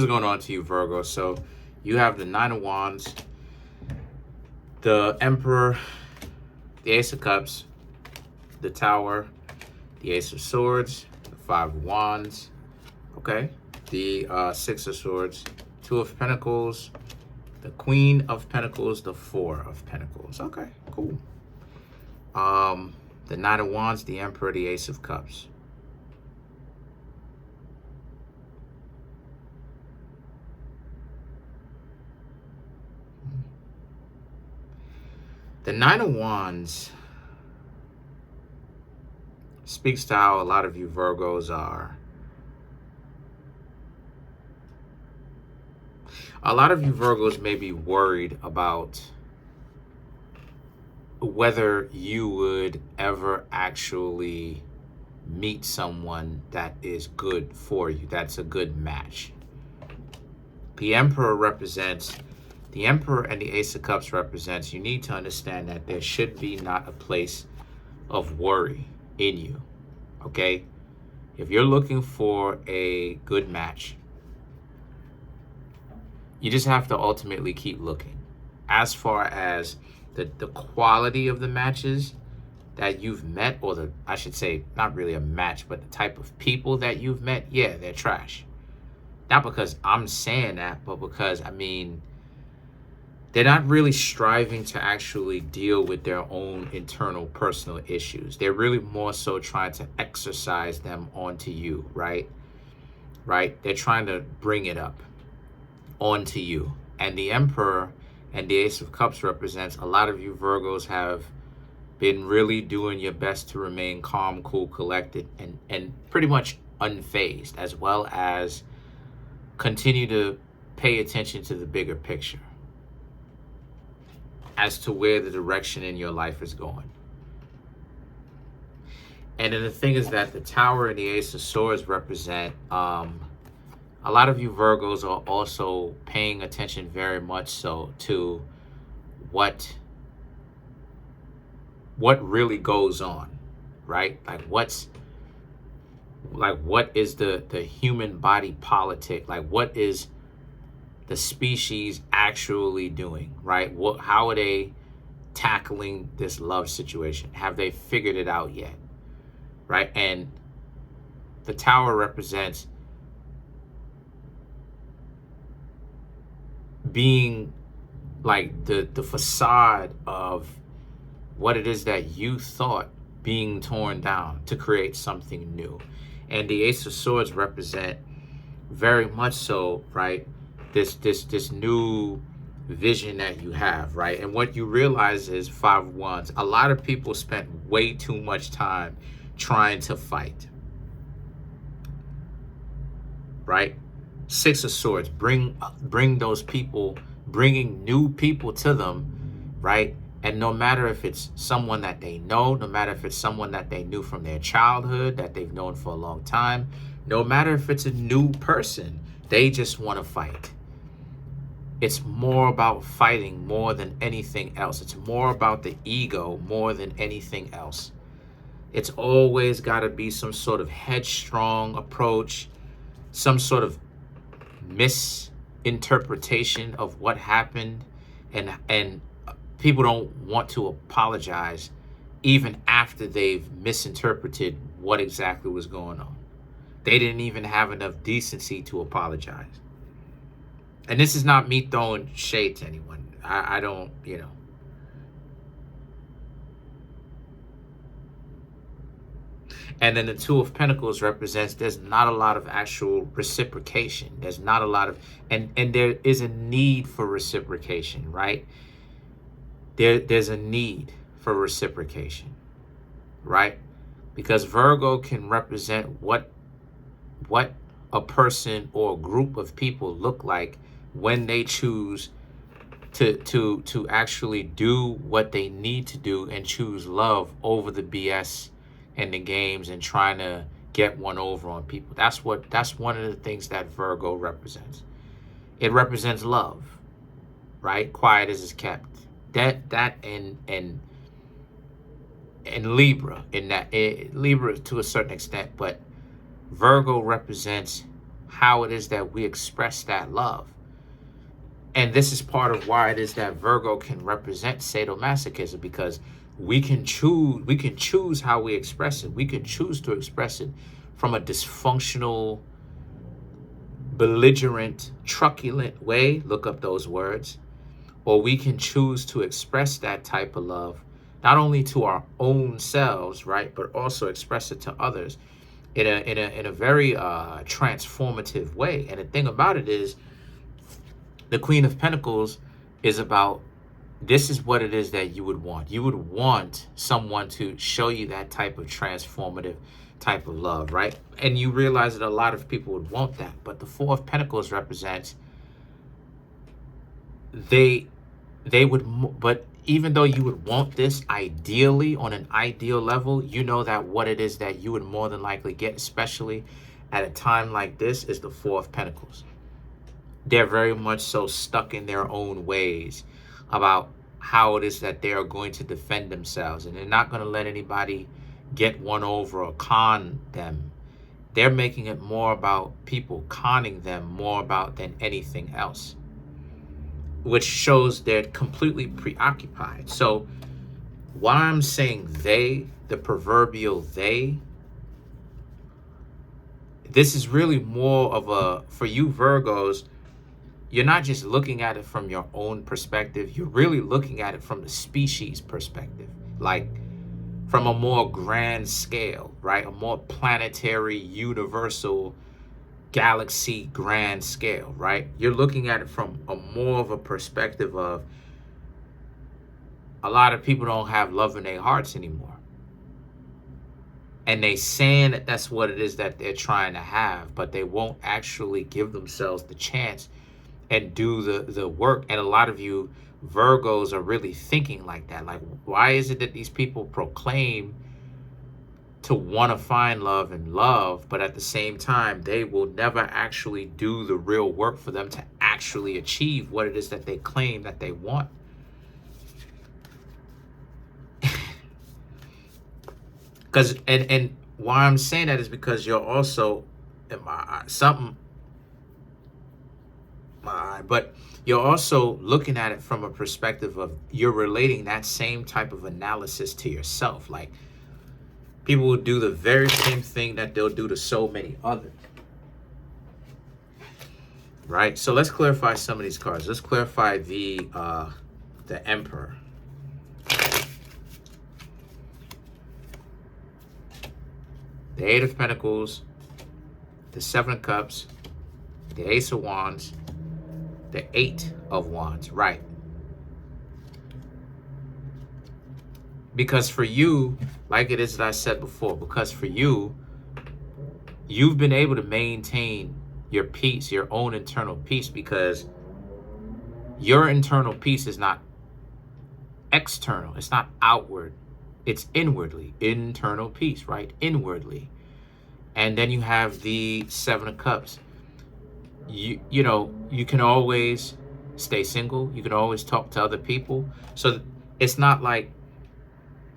What's going on to you, Virgo? So you have the Nine of Wands, the Emperor, the Ace of Cups, the Tower, the Ace of Swords, the Five of Wands, okay, the Six of Swords, Two of Pentacles, the Queen of Pentacles, the Four of Pentacles. Okay, cool. The Nine of Wands, the Emperor, the Ace of Cups. The Nine of Wands speaks to how a lot of you Virgos are. A lot of you Virgos may be worried about whether you would ever actually meet someone that is good for you, that's a good match. The Emperor represents, the Emperor and the Ace of Cups represents, you need to understand that there should be not a place of worry in you, okay? If you're looking for a good match, you just have to ultimately keep looking. As far as the quality of the matches that you've met, or the, I should say, not really a match, but the type of people that you've met, yeah, they're trash. Not because I'm saying that, but because, I mean, they're not really striving to actually deal with their own internal personal issues. They're really more so trying to exercise them onto you, right? Right? They're trying to bring it up onto you. And the Emperor and the Ace of Cups represents a lot of you Virgos have been really doing your best to remain calm, cool, collected, and pretty much unfazed, as well as continue to pay attention to the bigger picture as to where the direction in your life is going. And then the thing is that the Tower and the Ace of Swords represent a lot of you Virgos are also paying attention very much so to what really goes on, right? What is the human body politic? Like, what is the species actually doing, right? How are they tackling this love situation? Have they figured it out yet, right? And the Tower represents being like the facade of what it is that you thought being torn down to create something new. And the Ace of Swords represent very much so, right, this new vision that you have, right? And what you realize is, Five of Wands, a lot of people spent way too much time trying to fight, right? Six of Swords, bring those people, bringing new people to them, right? And no matter if it's someone that they know, no matter if it's someone that they knew from their childhood, that they've known for a long time, no matter if it's a new person, they just want to fight. It's more about fighting more than anything else. It's more about the ego more than anything else. It's always got to be some sort of headstrong approach, some sort of misinterpretation of what happened, and people don't want to apologize even after they've misinterpreted what exactly was going on. They didn't even have enough decency to apologize. And this is not me throwing shade to anyone. I don't, you know. And then the Two of Pentacles represents there's not a lot of actual reciprocation. There's not a lot of, and there is a need for reciprocation, right? There's a need for reciprocation, right? Because Virgo can represent what a person or a group of people look like when they choose to actually do what they need to do and choose love over the BS and the games and trying to get one over on people. That's one of the things that Virgo represents. It represents love, right? Quiet as it's kept. That and Libra, in that Libra to a certain extent, but Virgo represents how it is that we express that love. And this is part of why it is that Virgo can represent sadomasochism, because we can choose how we express it. We can choose to express it from a dysfunctional, belligerent, truculent way. Look up those words. Or we can choose to express that type of love, not only to our own selves, right, but also express it to others in a very transformative way. And the thing about it is, the Queen of Pentacles is about, this is what it is that you would want. You would want someone to show you that type of transformative type of love, right? And you realize that a lot of people would want that. But the Four of Pentacles represents, they would, but even though you would want this ideally on an ideal level, you know that what it is that you would more than likely get, especially at a time like this, is the Four of Pentacles. They're very much so stuck in their own ways about how it is that they are going to defend themselves, and they're not going to let anybody get one over or con them. They're making it more about people conning them more about than anything else, which shows they're completely preoccupied. So why I'm saying they, the proverbial they, this is really more of a, for you Virgos, you're not just looking at it from your own perspective, you're really looking at it from the species perspective, like from a more grand scale, right? A more planetary, universal, galaxy grand scale, right? You're looking at it from a more of a perspective of, a lot of people don't have love in their hearts anymore. And they saying that that's what it is that they're trying to have, but they won't actually give themselves the chance and do the work. And a lot of you Virgos are really thinking like that. Like, why is it that these people proclaim to want to find love and love, but at the same time, they will never actually do the real work for them to actually achieve what it is that they claim that they want? Because, and why I'm saying that is because you're also, but you're also looking at it from a perspective of, you're relating that same type of analysis to yourself. Like, people will do the very same thing that they'll do to so many others, right? So let's clarify some of these cards. Let's clarify the Emperor. The Eight of Pentacles, the Seven of Cups, the Ace of Wands, the Eight of Wands, right? Because for you, like it is that I said before, because for you, you've been able to maintain your peace, your own internal peace, because your internal peace is not external. It's not outward. It's inwardly. Internal peace, right? Inwardly. And then you have the Seven of Cups. You know, you can always stay single. You can always talk to other people. So it's not like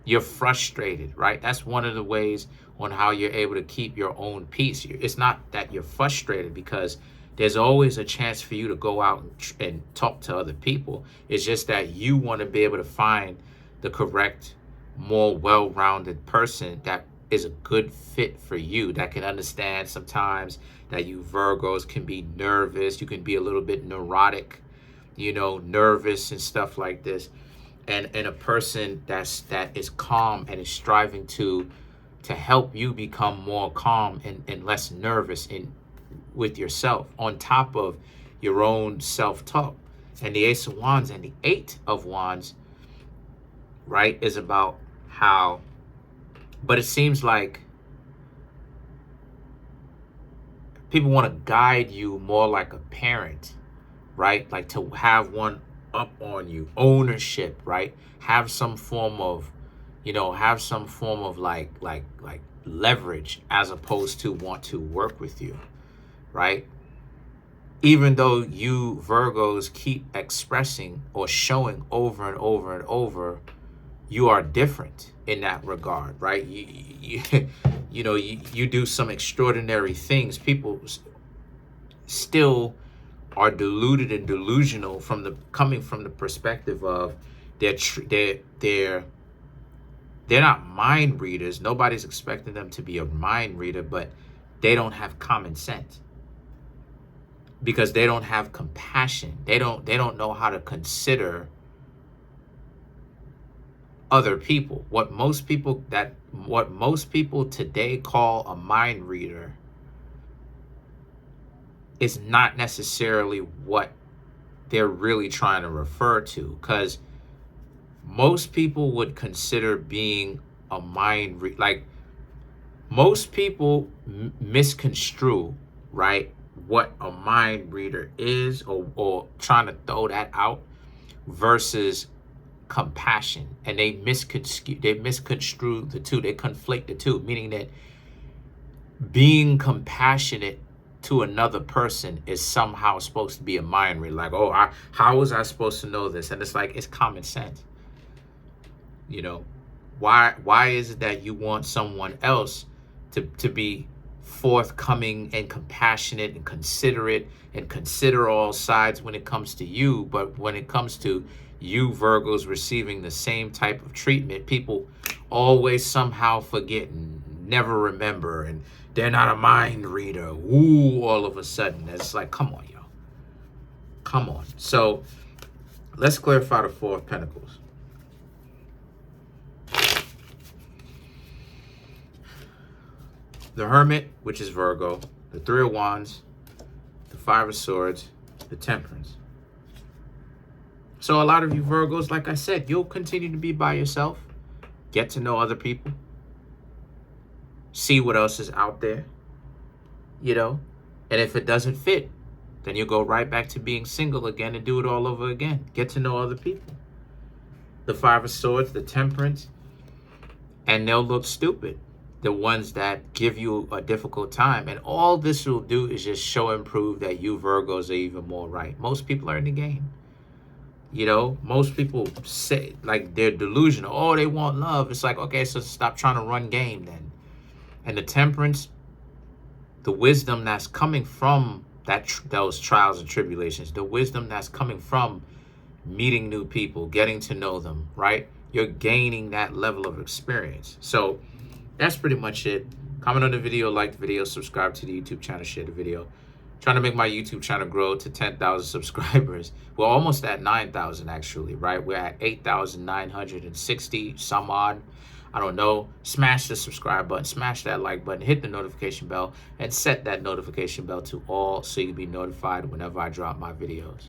you're frustrated, right? That's one of the ways on how you're able to keep your own peace. It's not that you're frustrated, because there's always a chance for you to go out and talk to other people. It's just that you want to be able to find the correct, more well-rounded person that is a good fit for you, that can understand sometimes that you Virgos can be nervous. You can be a little bit neurotic, you know, nervous and stuff like this. And a person that is calm and is striving to help you become more calm and less nervous with yourself, on top of your own self-talk. And the Ace of Wands and the Eight of Wands, right, is about how, but it seems like people want to guide you more like a parent, right? Like to have one up on you, ownership, right? Have some form of, you know, have some form of like leverage, as opposed to want to work with you, right? Even though you Virgos keep expressing or showing over and over and over, you are different in that regard, right? You know, you do some extraordinary things. People still are deluded and delusional coming from the perspective of they're not mind readers. Nobody's expecting them to be a mind reader, but they don't have common sense because they don't have compassion. They don't know how to consider other people. What most people today call a mind reader is not necessarily what they're really trying to refer to, because most people would consider being a mind reader, like most people misconstrue, right, what a mind reader is, or trying to throw that out versus compassion, and they misconstrue the two. They conflict the two, meaning that being compassionate to another person is somehow supposed to be a mind read. Like, oh, how was I supposed to know this? And it's like, it's common sense. You know, why is it that you want someone else to be forthcoming and compassionate and considerate and consider all sides when it comes to you, but when it comes to you Virgos receiving the same type of treatment, people always somehow forget and never remember, and they're not a mind reader. Ooh, all of a sudden. It's like, come on, yo. Come on. So let's clarify the Four of Pentacles. The Hermit, which is Virgo, the Three of Wands, the Five of Swords, the Temperance. So a lot of you Virgos, like I said, you'll continue to be by yourself, get to know other people, see what else is out there, you know, and if it doesn't fit, then you go right back to being single again and do it all over again. Get to know other people. The Five of Swords, the Temperance, and they'll look stupid. The ones that give you a difficult time. And all this will do is just show and prove that you Virgos are even more right. Most people are in the game. You know, most people say, like, they're delusional. Oh, they want love. It's like, okay, so stop trying to run game then. And the Temperance, the wisdom that's coming from those trials and tribulations, the wisdom that's coming from meeting new people, getting to know them, right? You're gaining that level of experience. So that's pretty much it. Comment on the video, like the video, subscribe to the YouTube channel, share the video. Trying to make my YouTube channel grow to 10,000 subscribers. We're almost at 9,000 actually, right? We're at 8,960 some odd. I don't know. Smash the subscribe button, smash that like button, hit the notification bell, and set that notification bell to all so you can be notified whenever I drop my videos.